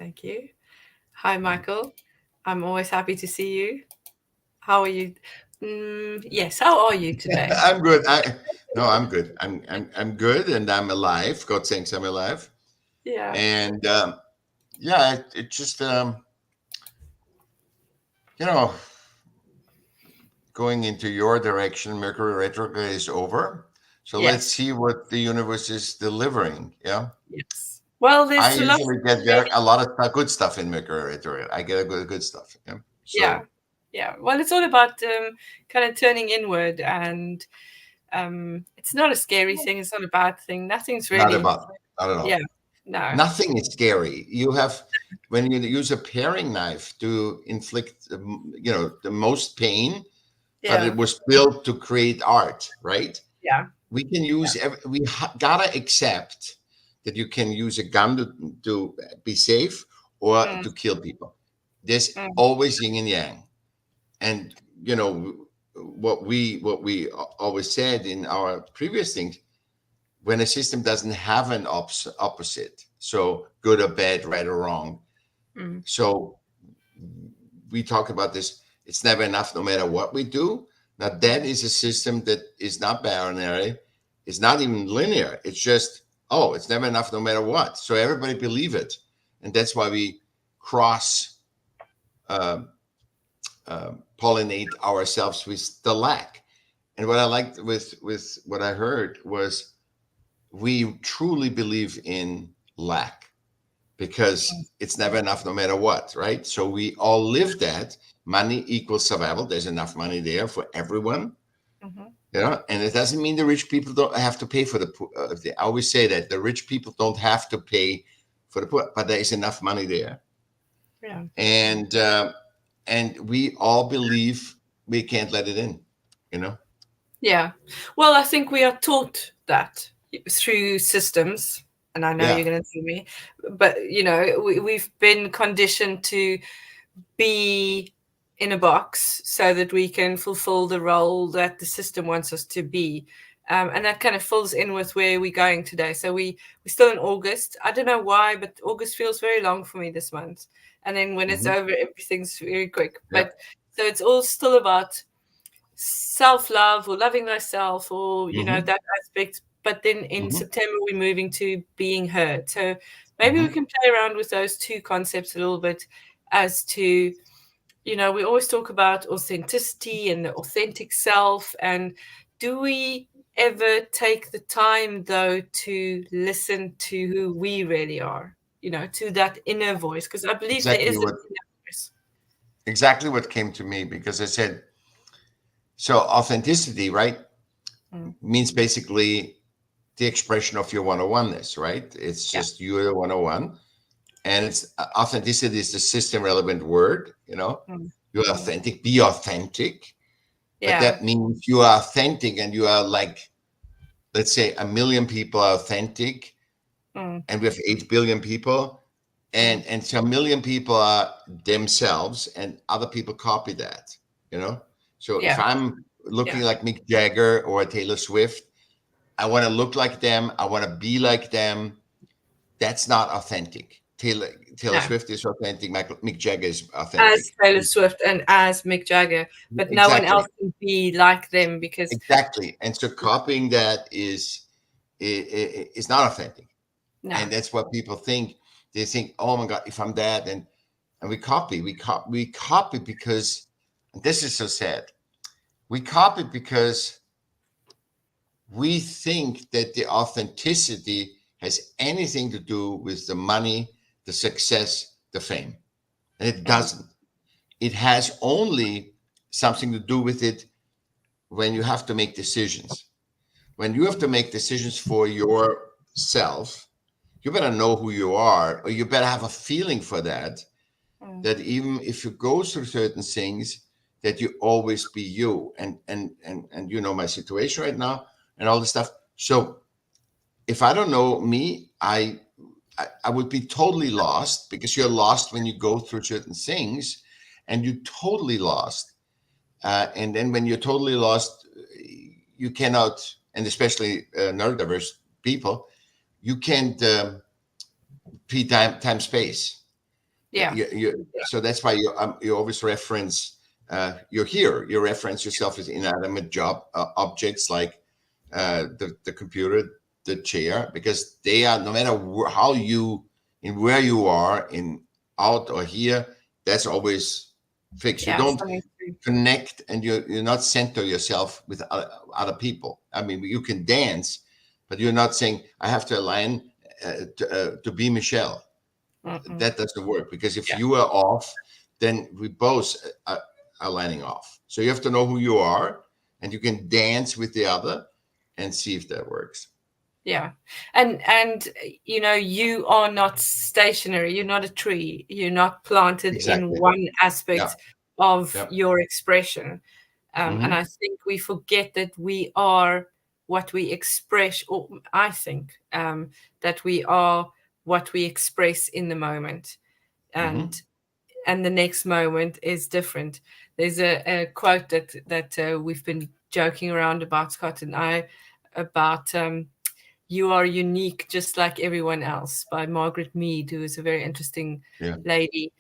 Thank you. Hi, Michael. I'm always happy to see you. How are you? Yes, how are you today? I'm good. No, I'm good. I'm good, and I'm alive. God thanks, I'm alive. Yeah. And yeah, it just you know going into your direction. Mercury retrograde is over, so let's Yes. see what the universe is delivering. Yeah, Yes. Well, I there's a lot usually of get really, a lot of good stuff in Mercury retrograde. I get a good stuff. Yeah, yeah, so yeah. Well, it's all about kind of turning inward, and it's not a scary thing. It's not a bad thing. Nothing's not really, about not at yeah, all. no, Nothing is scary. You have when you use a paring knife to inflict, the most pain, but yeah, it was built to create art, right? yeah, We can use gotta accept that you can use a gun to be safe or mm, to kill people. There's mm, always yin and yang, and what we always said in our previous things, when a system doesn't have an opposite, so good or bad, right or wrong. mm, So we talk about this. It's never enough, no matter what we do. Now that mm, is a system that is not binary. It's not even linear. It's just, oh, it's never enough, no matter what. So everybody believe it, and that's why we cross uh, pollinate ourselves with the lack. And what I liked with what I heard was we truly believe in lack because it's never enough no matter what, right? So we all live that money equals survival. There's enough money there for everyone, mhm. and it doesn't mean the rich people don't have to pay for the poor. I always say that the rich people don't have to pay for the poor, but there is enough money there. Yeah, And we all believe we can't let it in, you know? yeah. Well, I think we are taught that through systems, and I know you're Yeah. going to see me, but we've been conditioned to be in a box so that we can fulfill the role that the system wants us to be. And that kind of fills in with where we're going today. So we're still in August. I don't know why, but August feels very long for me this month. And then when it's Hmm. over, everything's very quick. Yeah. But so it's all still about self-love or loving thyself or Hmm. that aspect. But then in Hmm. September we're moving to being heard. So maybe we Hmm. can play around with those two concepts a little bit as to we always talk about authenticity and the authentic self. And do we ever take the time, though, to listen to who we really are, to that inner voice? Because I believe there Exactly is an what inner voice. exactly what came to me because I said, so authenticity, right, Mm, means basically the expression of your one-on-oneness, right? It's yeah. just you're the 101. And it's authenticity is the system relevant word, Mm, You're mm, authentic, be authentic. But yeah. that means you are authentic and you are like, let's say a million people are authentic Mm, and we have 8 billion people. mm, And so a million people are themselves and other people copy that, you know? So if yeah. I'm looking Yeah. like Mick Jagger or Taylor Swift, I want to look like them. I want to be like them. That's not authentic. Taylor No. Swift is authentic. Mick Jagger is As authentic. Taylor Swift and as Mick Jagger, but no one else Exactly, can be like them because exactly. And so copying that is not authentic, no. and that's what people think. They think, oh my God, if I'm that, and we copy because and this is so sad. We copy because we think that the authenticity has anything to do with the money, the success, the fame, and it Mm, doesn't. It has only something to do with it when you have to make decisions. When you have to make decisions for yourself, you better know who you are, or you better have a feeling for that, mm, that even if you go through certain things, that you always be you. And you know my situation right now and all this stuff. So if I don't know me, I would be totally lost because you're lost when you go through certain things and you're totally lost. And then when you're totally lost, you cannot, and especially neurodiverse people, you can't be time space. Yeah. So that's why you always reference you're here. You reference yourself as inanimate job objects like the computer, the chair, because they are, no matter how you in where you are in out or here, that's always fixed. You Yeah. don't Something to, connect, and you're not center yourself with other people. I mean, you can dance, but you're not saying I have to align to be Michaell. That doesn't work, because if yeah. you are off, then we both are lining off. So you have to know who you are, and you can dance with the other and see if that works. Yeah. And you are not stationary. You're not a tree. You're not planted in Exactly. one Yeah. aspect of Yeah. your expression. And Mm-hmm. I think we forget that we are what we express, or I think that we are what we express in the moment. Mm-hmm. And the next moment is different. There's a quote that we've been joking around about, Scott and I, about you are unique just like everyone else, by Margaret Mead, who is a very interesting Yeah. lady.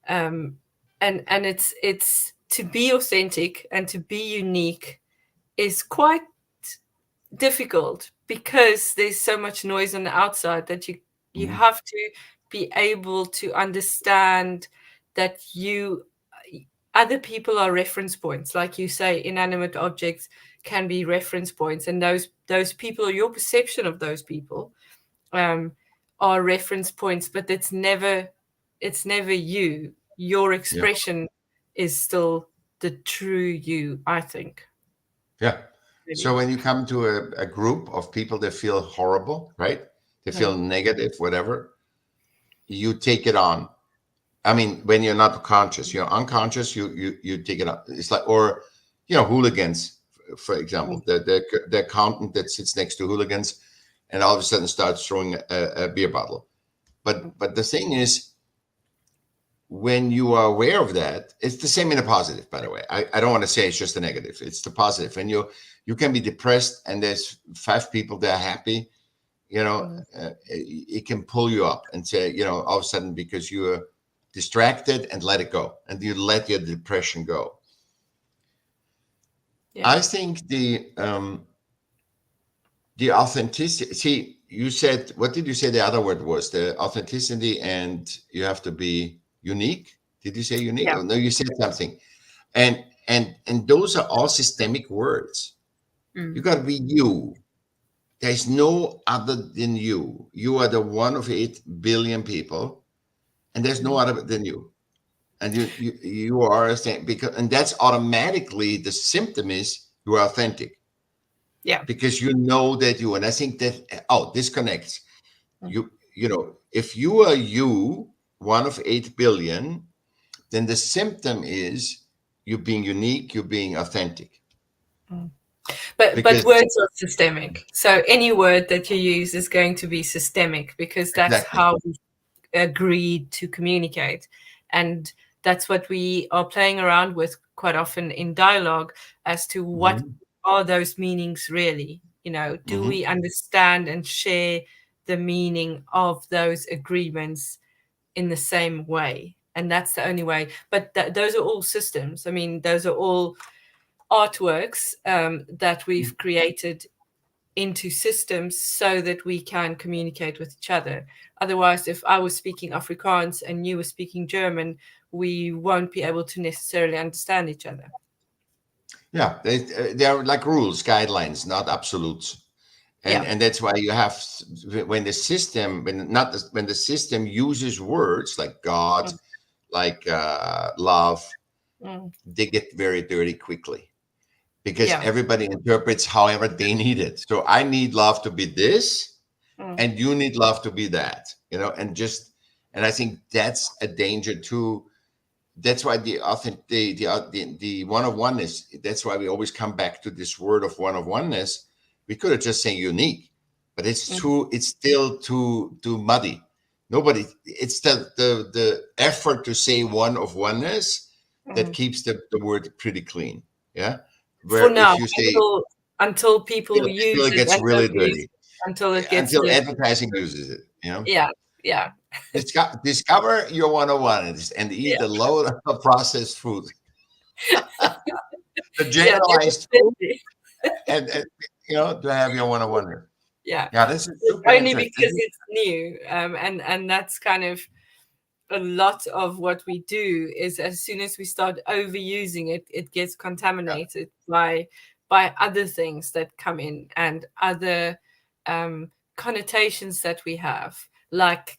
And it's to be authentic and to be unique is quite difficult, because there's so much noise on the outside that you Mm-hmm. have to be able to understand that other people are reference points. Like you say, inanimate objects can be reference points, and those people, or your perception of those people, um, are reference points, but it's never you. Your Yeah. expression is still the true you, I think. Yeah. So Maybe. when you come to a group of people that feel horrible, right? They feel Mm, negative, whatever, you take it on. I mean, when you're not conscious, you're unconscious, you take it on. It's like, or hooligans, for mm, example, the accountant that sits next to hooligans, and all of a sudden starts throwing a beer bottle. mm, But the thing is, when you are aware of that, it's the same in the positive, by the way. I don't want to say it's just the negative. It's the positive. And you can be depressed, and there's 5 people that are happy, mm. it can pull you up and say, all of a sudden, because you're distracted, and let it go, and you let your depression go. Yeah. I think the authenticity. See, you said, what did you say the other word was? The authenticity, and you have to be unique. Did you say unique? Yeah. Oh, no, you said something. And those are all systemic words. You Mm, got to be you. There's no other than you. You are the one of 8 billion people, and there's no mm. other than you. And you are a thing, because, and that's automatically the symptom is you are authentic, Yeah. because you know that you. And I think that, this connects. Mm, If you are you, one of 8 billion, then the symptom is you being unique, you being authentic. mm. But Because words are systemic. So any word that you use is going to be systemic, because that's exactly. how we agreed to communicate. And that's what we are playing around with quite often in dialogue, as to what Hmm. are those meanings really? Do Hmm. we understand and share the meaning of those agreements in the same way? And that's the only way. But those are all systems. I mean, those are all artworks that we've created into systems so that we can communicate with each other. Otherwise, if I was speaking Afrikaans and you were speaking German, we won't be able to necessarily understand each other. Yeah, they are like rules, guidelines, not absolutes. and Yeah. and that's why you have, when the system, when the system uses words like God, Mm, like love, mm, they get very dirty quickly, because yeah. everybody interprets however they need it. So I need love to be this, Mm, and you need love to be that, and I think that's a danger too. That's why the one of oneness. That's why we always come back to this word of one of oneness. We could have just said unique, but it's mm, too. It's still too muddy. Nobody. It's the effort to say one of oneness that mm. keeps the word pretty clean. Yeah. For Where now, if you say until people use until it it gets and really abuse dirty, it, until it gets until dirty. advertising uses it. Yeah, Yeah. Discover your 101 and eat a Yeah. load of processed food, the Yeah. generalized food, Definitely. and to have your 101. Yeah. Yeah, this is super Only interesting. because it's new. And that's kind of a lot of what we do is as soon as we start overusing it, it gets Yeah. contaminated by other things that come in and other connotations that we have, like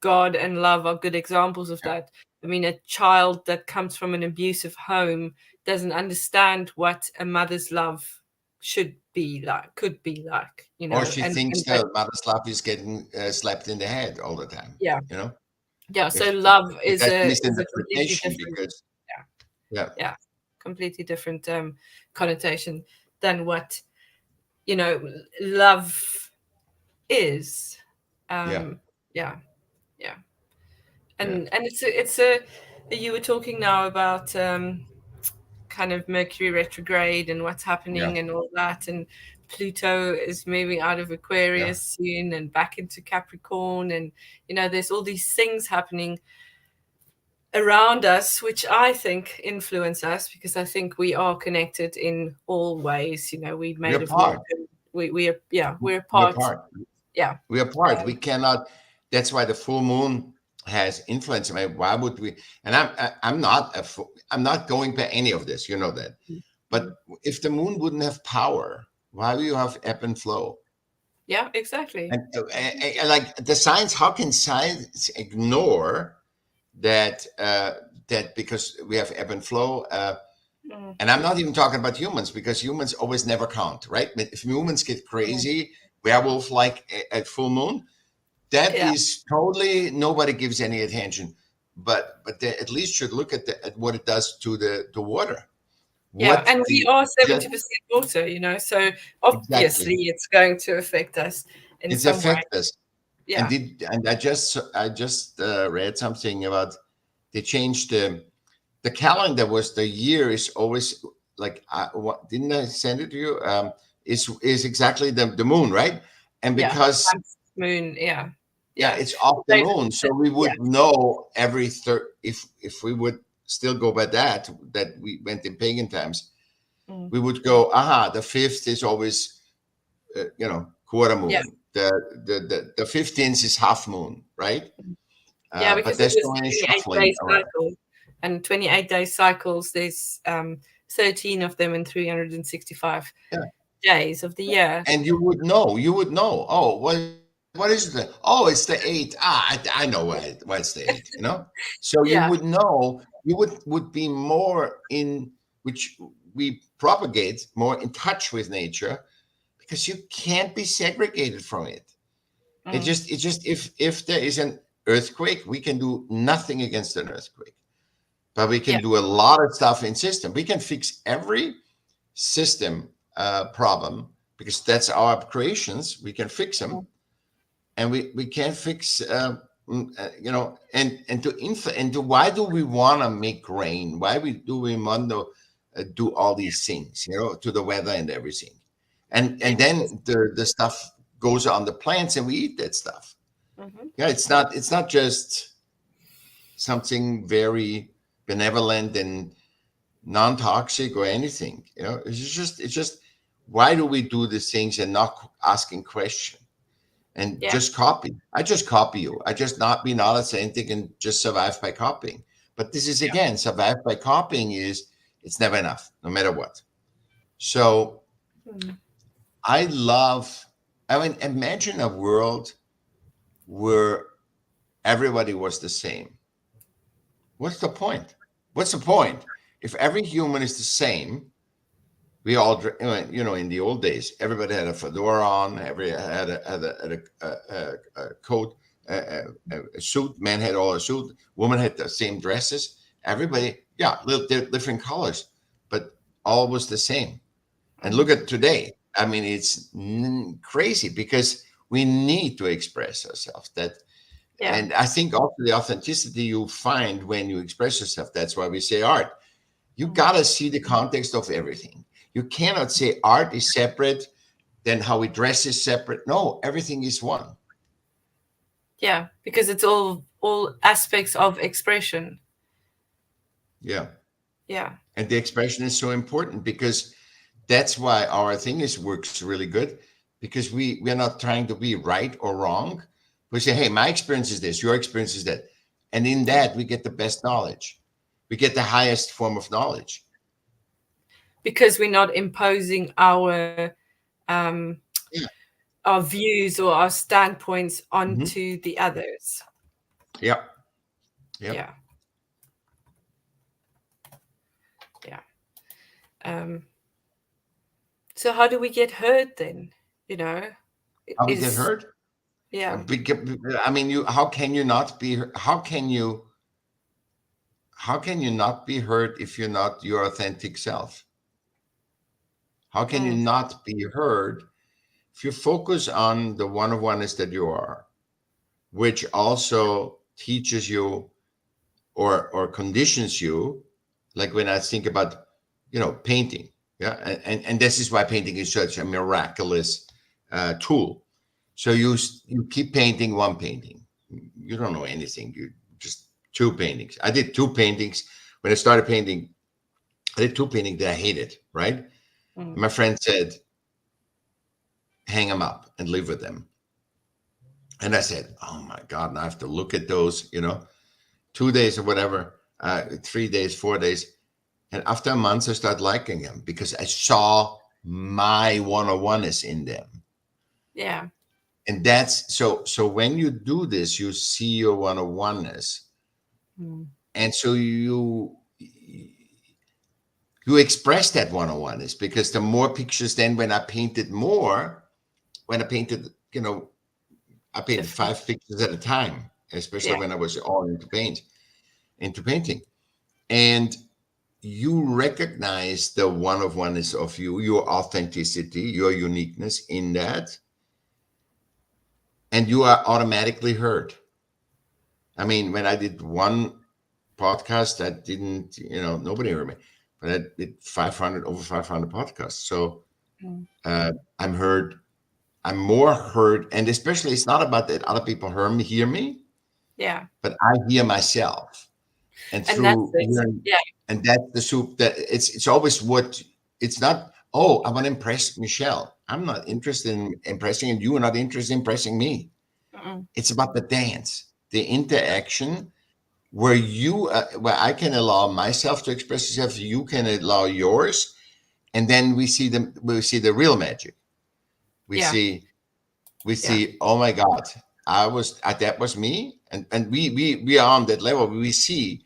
God and love are good examples of Yeah. that. I mean, a child that comes from an abusive home doesn't understand what a mother's love should be like, could be like, Or she thinks and that, the mother slap is getting slapped in the head all the time. yeah, You know, yeah. So if, love if that's is a completely misinterpretation, different, because yeah, yeah, yeah, completely different connotation than what you know love is. yeah, um yeah, yeah. yeah, And it's a you were talking now about kind of Mercury retrograde and what's yeah, happening and all that, and Pluto is moving out of yeah. Aquarius soon and back into Capricorn, and there's all these things happening around us, which I think influence us because I think we are connected in all ways. We're We're made of water. part. We are, yeah, we're We're part. part. Yeah, We are part. um, We cannot. That's why the full moon has influence. I mean, why would we? And I'm not I'm not going by any of this. You know that. But mm, if the moon wouldn't have power, why do you have ebb and flow? yeah, exactly. And like the science, how can science ignore that? That because we have ebb and flow. Mm, And I'm not even talking about humans, because humans always never count, right? But if humans get mm, crazy, werewolf like at full moon, that yeah, is totally nobody gives any attention. But they at least should look at what it does to the water. yeah, What and we the are just 70% water. So exactly obviously it's going to affect us in it's some way. affect us. Yeah, And I just read something about they changed the calendar. Was the year is always like what didn't I send it to you? Is exactly the moon, right? And yeah, because moon. Yeah, yeah, yeah. it's off the They- moon, so we yeah, would know every third if we would still go by that we went in pagan times, mm, we would go, aha, the fifth is always quarter yeah, moon. The 15th is half moon, right? yeah, But because it there's was so many 28-day shuffling around. cycle, and 28-day cycles. There's 13 of them in 365 Yeah. days of the year. And you would know. Oh, what is the? Oh, it's the eight. I know why it's the eight. So you Yeah, would know. You would be more in which we propagate more in touch with nature, because you can't be segregated from it. mm, It's just if there is an earthquake, we can do nothing against an earthquake, but we yeah, can do a lot of stuff in system. We can fix every system problem, because that's our creations. We can fix mm, them, and we can't fix and to why do we want to make rain? Why do we want to do all these things, to the weather and everything, and because, then the stuff goes on the plants and we eat that stuff. mhm, Yeah, it's not just something very benevolent and non-toxic or anything. It's just why do we do these things and not asking question and yeah, just copy? I just copy you. I just not be not authentic and just survive by copying. But this is yeah, again, survive by copying is it's never enough, no matter what. So mm, I mean, imagine a world where everybody was the same. What's the point? What's the point? If every human is the same, we all, in the old days, everybody had a fedora on, every had a coat, a suit. Men had all a suit. Women had the same dresses. Everybody, yeah, little different colors, but all was the same. And look mhm, at today. I mean, it's crazy because we need to express ourselves. yeah, And I think also the authenticity you find when you express yourself. That's why we say art. You mm, gotta see the context of everything. You cannot say art is separate, then how we dress is separate. No, everything is one. Yeah, because it's all aspects of expression. Yeah. Yeah. And the expression is so important because that's why our thing is works really good, because we're not trying to be right or wrong. We say, hey, my experience is this, your experience is that. And in Yeah. that we get the best knowledge. We get the highest form of knowledge. Because we're not imposing um Yeah. our views or our standpoints Hmm. onto the others. Yep. Yep. Yeah. Yeah. Um so how do we get heard then? You know, How we get is hurt? yeah. I mean, you. How can you not be? How can you? How can you not be hurt if you're not your authentic self? How can you Mm, not be heard if you focus on the one of oneness that you are, which also teaches you or conditions you, like when I think about, painting. Yeah, and this is why painting is such a miraculous tool. So you keep painting one painting. You don't know anything. You just two paintings. I did two paintings when I started painting. I did two paintings that I hated. Right. And mm, my friend said, hang them up and live with them. And I said, oh my God, now I have to look at those, 2 days or whatever, 3 days, 4 days. And after a month, I started liking them because I saw my one-on-oneness in them. yeah. And that's so when you do this, you see your one-on-oneness. Mm, And so you express that one-on-oneness because the more pictures, then when I painted more, when I painted, I painted different. 5 pictures at a time, especially Yeah. when I was all into painting. And you recognize the one of oneness of you, your authenticity, your uniqueness in that, and you are automatically heard. I mean, when I did one podcast, I didn't, nobody heard me, but I did 500, over 500 podcasts. So Mm, I'm heard, I'm more heard. And especially, it's not about that other people hear me, yeah. but I hear myself. And And that's through it. hearing, Yeah. and that's the soup that it's always what it's not. Oh, I want to impress Michelle. I'm not interested in impressing, and you are not interested in impressing me. Mm, It's about the dance, the interaction, where I can allow myself to express myself, you can allow yours, and then we see the real magic. We yeah. see we Yeah. see. Oh my God, that was me, and we are on that level. We see,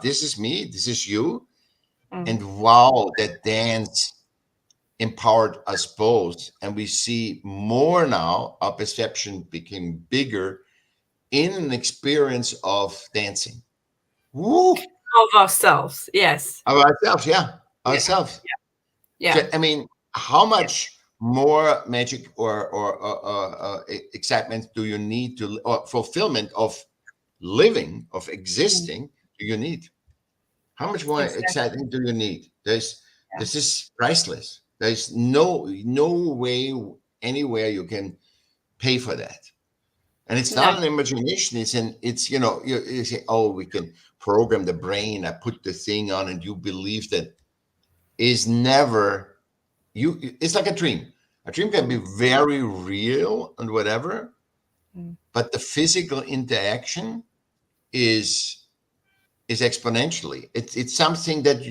this is me, this is you, Mm, and wow, that dance empowered us both. And we see more now, our perception became bigger in an experience of dancing. Woo! of ourselves. Yes. Of ourselves, yeah, Yeah. ourselves. So, Yeah. I mean, how Yeah. much more magic or excitement do you need or fulfillment of living, of Mm, existing, do you need? How much more exactly. exciting do you need? Yeah. This is priceless. There's no way anywhere you can pay for that. And it's No. not an imagination. It's you say, oh, we can program the brain. I put the thing on, and you believe that is never you. It's like a dream. A dream can be Mm, very real and whatever, mm, but the physical interaction is exponentially. It's something that,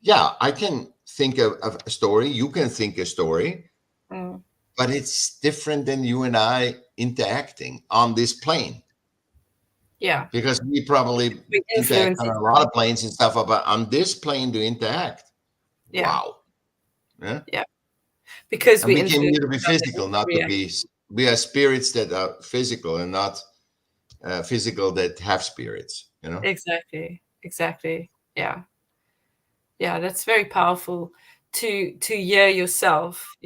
yeah, I can think of a story. You can think a story, mm. but it's different than you and I interacting on this plane Yeah. because we probably We interact influence on each a lot other. of planes and stuff. But on this plane to interact, Yeah. wow, yeah. Yeah. Because And we we came influence here to be each other in physical, not to reaction. be. We are spirits that are physical and not physical that have spirits. Exactly. Exactly. Yeah. Yeah. That's very powerful to hear yourself,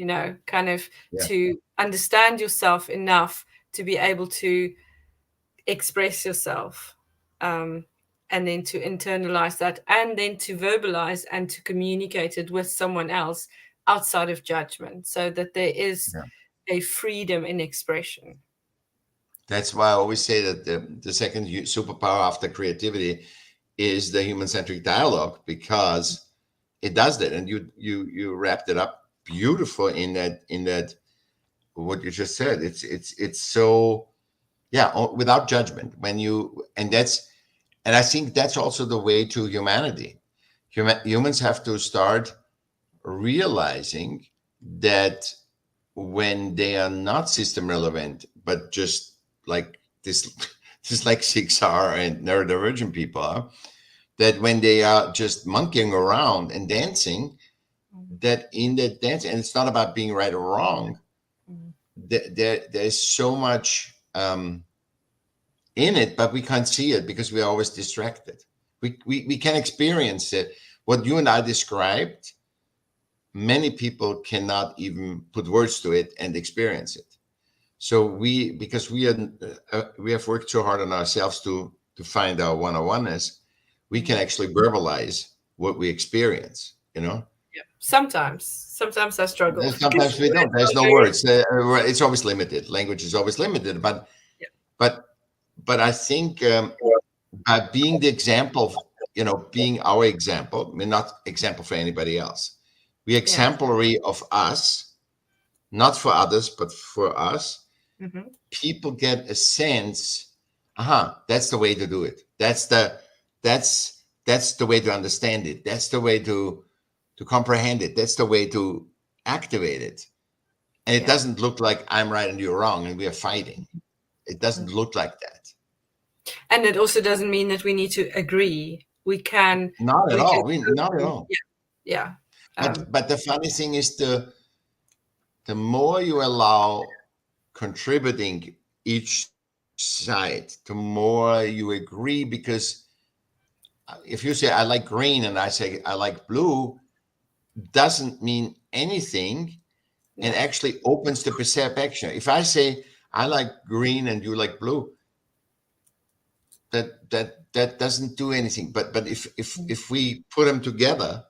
kind of Yeah, to understand yourself enough to be able to express yourself, um, and then to internalize that and then to verbalize and to communicate it with someone else outside of judgment so that there is yeah. a freedom in expression. That's why I always say that the second superpower after creativity is the human-centric dialogue, because it does that. And you wrapped it up beautiful in that what you just said. It's so, yeah, without judgment. And I think that's also the way to humanity. Humans have to start realizing that when they are not system relevant, but just like this, just like 6R and neurodivergent people are, that when they are just monkeying around and dancing, that in that dance, and it's not about being right or wrong, there's so much in it, but we can't see it because we're always distracted. We can experience it. What you and I described, many people cannot even put words to it and experience it. So because we have worked so hard on ourselves to find our one-on-oneness, we can actually verbalize what we experience, Yeah. Sometimes I struggle. And sometimes we don't. There's no words. It's always limited. Language is always limited. But I think by being the example, being our example, I mean, not example for anybody else. We exemplary of us, not for others, but for us. Mm-hmm. People get a sense. That's the way to do it. That's the way to understand it. That's the way to comprehend it. That's the way to activate it. And it doesn't look like I'm right and you're wrong and we are fighting. It doesn't look like that. And it also doesn't mean that we need to agree. We can not at all. Not at all. Yeah. But the funny thing is the more you allow contributing each side, the more you agree, because if you say I like green and I say I like blue, doesn't mean anything, and actually opens the perception. If I say I like green and you like blue, that doesn't do anything. But if we put them together,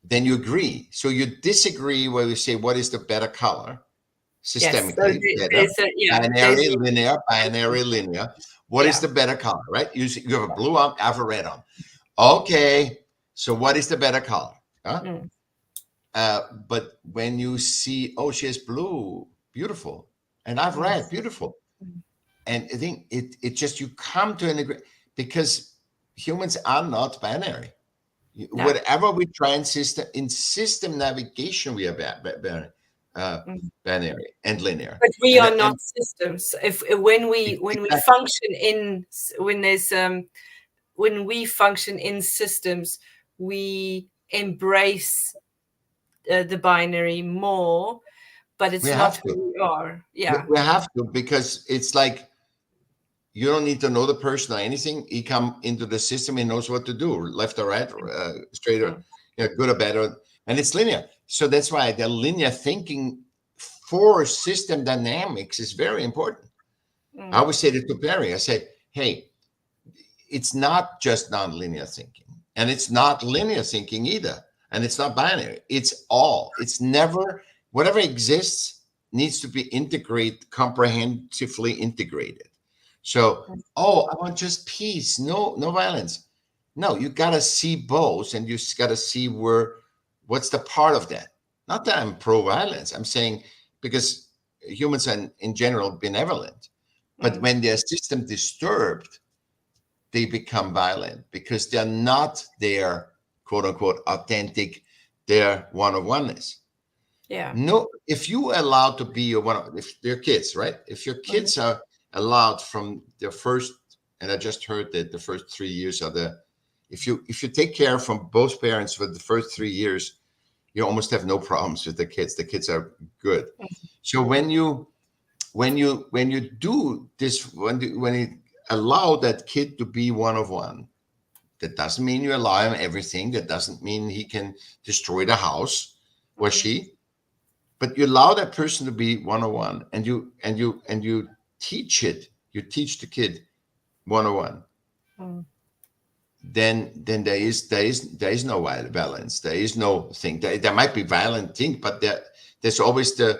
then you agree. So you disagree where we say what is the better color systemically, better, binary, linear, binary, linear. What is the better color, right? You have a blue on, I have a red on. Okay, so what is the better color? Huh? But when you see, oh, she has blue, beautiful, and I've red, beautiful. And I think it just, you come to an agreement, because humans are not binary. No. Whatever we try in system navigation, we are binary and linear. But we are not systems. When we function in, when we function in systems, we embrace the binary more, but it's not who we are. Yeah, we have to, because it's like, you don't need to know the person or anything. He come into the system, he knows what to do, left or right, straight or good or bad, and it's linear. So that's why the linear thinking for system dynamics is very important. I always say to Perry, I say, hey, it's not just non-linear thinking, and it's not linear thinking either, and it's not binary. It's all. It's never, whatever exists needs to be integrated, comprehensively integrated. So, I want just peace, no violence. No, you got to see both, and you got to see what's the part of that. Not that I'm pro-violence. I'm saying because humans are in general benevolent, but when their system disturbed, they become violent because they're not their quote unquote authentic, their one-on-oneness. Yeah. No, if you allow to be if they're kids, right? If your kids are allowed from their first, and I just heard that the first 3 years are if you take care from both parents for the first 3 years, you almost have no problems with the kids. The kids are good. So when you do this, when you allow that kid to be one of one, that doesn't mean you allow him everything. That doesn't mean he can destroy the house or she, but you allow that person to be one on one, and you teach it. You teach the kid one on one. Then there is no violence. There is no thing. There might be violent thing, but there's always the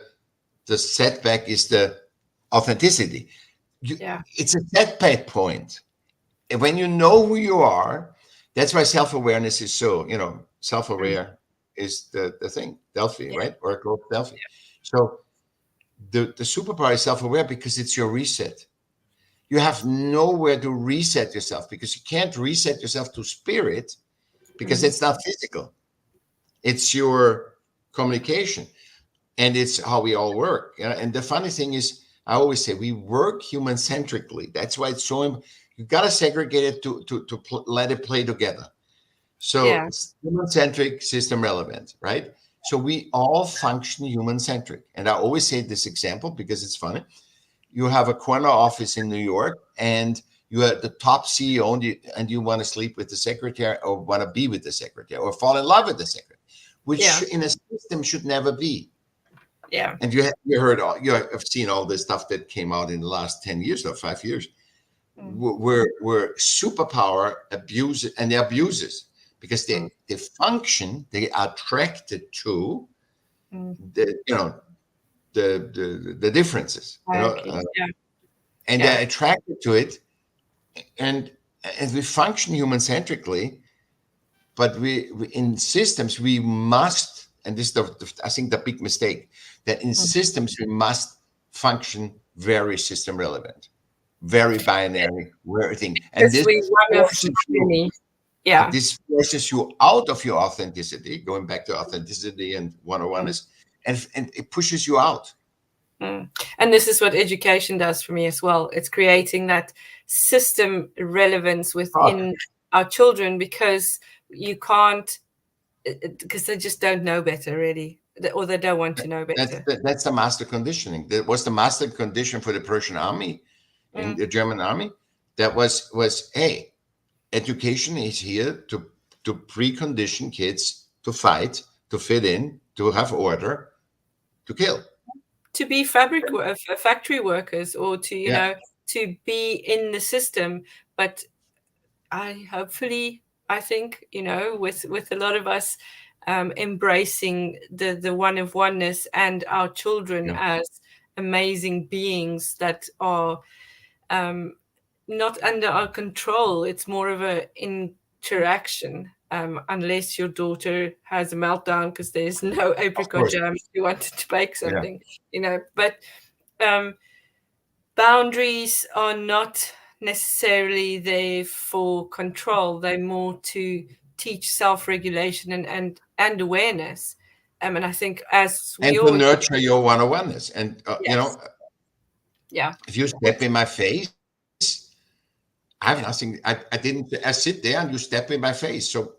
setback is the authenticity. you, Yeah. it's a setback point. And when you know who you are, that's why self-awareness is so, Mm. self-aware is the thing, Delphi, Yeah. right? Oracle of Delphi. So the superpower is self-aware because it's your reset. You have nowhere to reset yourself because you can't reset yourself to spirit because Mm. it's not physical. It's your communication and it's how we all work. And the funny thing is, I always say we work human centrically. That's why it's so. You got to segregate it to let it play together. So Yeah. human centric, system relevant, right? So we all function human centric. And I always say this example because it's funny. You have a corner office in New York and you are the top CEO and you want to sleep with the secretary or want to be with the secretary or fall in love with the secretary, which Yeah. in a system should never be. Yeah. And you heard you have seen all the stuff that came out in the last 10 years or 5 years Mm. where superpower abuses and the abuses because Mm. they function, they are attracted to Mm. the the differences, Hierarchy. Yeah. and Yeah. they're attracted to it, and we function human centrically, but we in systems we must, and this is I think the big mistake, that in Mm. systems we must function very system relevant, very binary, very thing, and Because this we one of forces you. many. Yeah. This forces you out of your authenticity, going back to authenticity and one-on-one Mm. is, and it pushes you out. Mm. And this is what education does for me as well. It's creating that system relevance Fuck. within our children because you can't, because they just don't know better, really, or they don't want to know better. That's the master conditioning. That was the master condition for the Persian army, in Mm. the German army. That was hey, education is here to precondition kids to fight, to fit in, to have order, to kill. To be factory workers, or to, Yeah, to be in the system. But I think, with a lot of us embracing the one of oneness and our children yeah, as amazing beings that are um, not under our control. It's more of a interaction. Unless your daughter has a meltdown because there's no of apricot course. jam if you wanted to bake Yeah, something, But um, boundaries are not necessarily there for control. They're more to teach self-regulation and awareness. And I think as we and to all, nurture your one-on-oneness, and yes, yeah, if you step in my face, I have nothing. I didn't. I sit there and you step in my face. So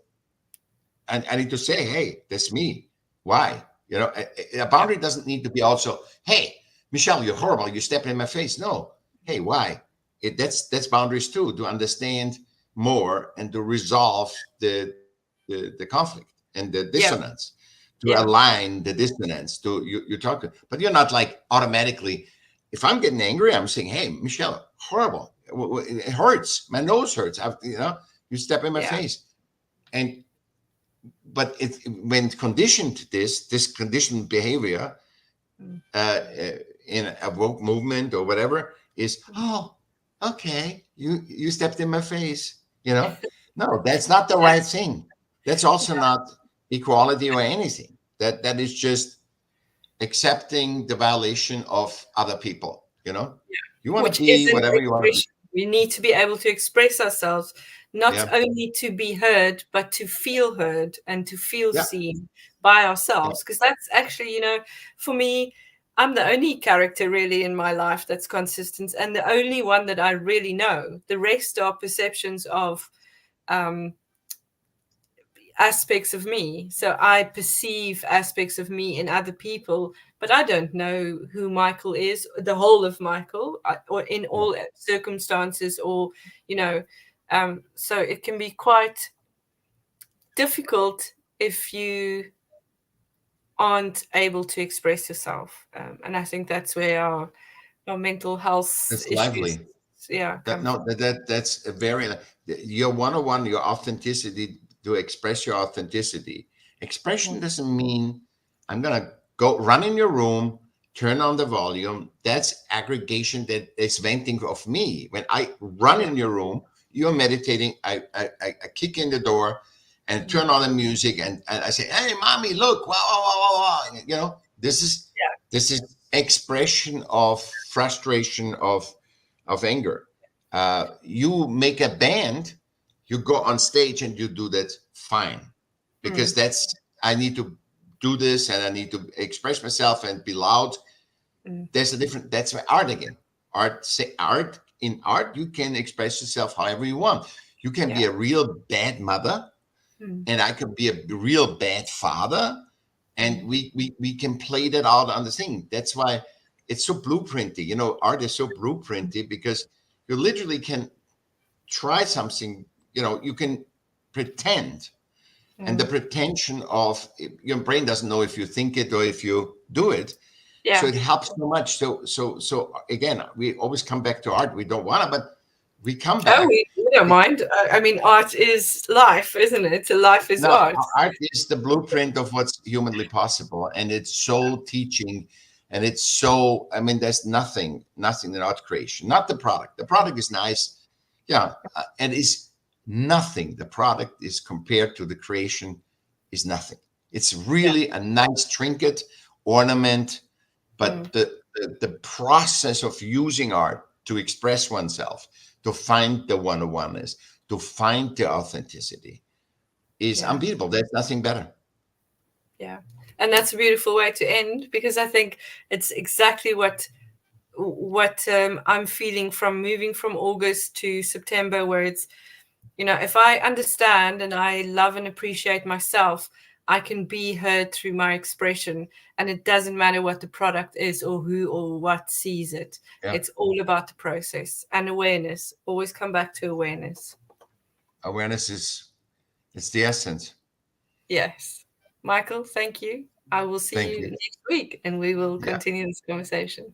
I need to say, hey, that's me. Why? A yeah, boundary doesn't need to be also, hey, Michelle, you're horrible. You step in my face. No. Hey, why? That's boundaries too, to understand more and to resolve the conflict and the dissonance, yeah, to yeah, align the dissonance. You talk, but you're not like automatically. If I'm getting angry, I'm saying, hey, Michelle, horrible. It hurts. My nose hurts. You step in my yeah. face. And but when conditioned to this conditioned behavior Mm. in a woke movement or whatever is, oh, okay, you stepped in my face. No, that's not the right Yes. thing. That's also not equality or anything. That is just accepting the violation of other people. You want to Which be isn't whatever you want to be. expression. We need to be able to express ourselves, not Yeah, only to be heard, but to feel heard and to feel yeah, seen by yeah. ourselves. Because that's actually, for me, I'm the only character really in my life that's consistent and the only one that I really know. The rest are perceptions of um, aspects of me. So I perceive aspects of me in other people, but I don't know who Michaell is, the whole of Michaell, or in Yeah. all circumstances, or, so it can be quite difficult if you aren't able to express yourself. And I think that's where our mental health That's issues, lively. yeah, That come from. no, that's a very your one-on-one, your authenticity, to express your authenticity. Expression Mm. doesn't mean I'm gonna go run in your room turn on the volume. That's aggregation, that is venting of me. When I run Yeah. in your room, you're meditating, I kick in the door and Mm. turn on the music, and I say, hey, mommy, look, wow, wow, wow, wow, wow. You know, this is expression of frustration, of anger. You make a band, you go on stage and you do that fine, because Mm. that's, I need to do this and I need to express myself and be loud. Mm. There's a different, that's why art again. Art, say art, in art, you can express yourself however you want. You can be Yeah. a real bad mother, Mm. and I could be a real bad father, and Mm. we can play that out on the thing. That's why it's so blueprinty. You know, art is so blueprinty because you literally can try something. You know, you can pretend, and the Mm. pretension of your brain doesn't know if you think it or if you do it. So Yeah. it helps so much. So again, we always come back to art. We don't want to, but we come Oh, back. we don't mind. I mean, art is life, isn't it? Life is No, art. art is the blueprint of what's humanly possible, and it's so teaching, and it's so. I mean, there's nothing in art creation. Not the product. The product is nice, yeah, and is nothing. The product is compared to the creation is nothing. It's Yeah. really a nice trinket, ornament, Mm. but the process of using art to express oneself, to find the one-on-oneness, to find the authenticity is Yeah. unbeatable. There's nothing better. Yeah. And that's a beautiful way to end, because I think it's exactly what I'm feeling from moving from August to September, where it's, if I understand and I love and appreciate myself, I can be heard through my expression. And it doesn't matter what the product is or who or what sees it. Yeah. It's all about the process and awareness. Always come back to awareness. Awareness is, it's the essence. Yes. Michael, thank you. I will see Thank you you. next week and we will Yeah. continue this conversation.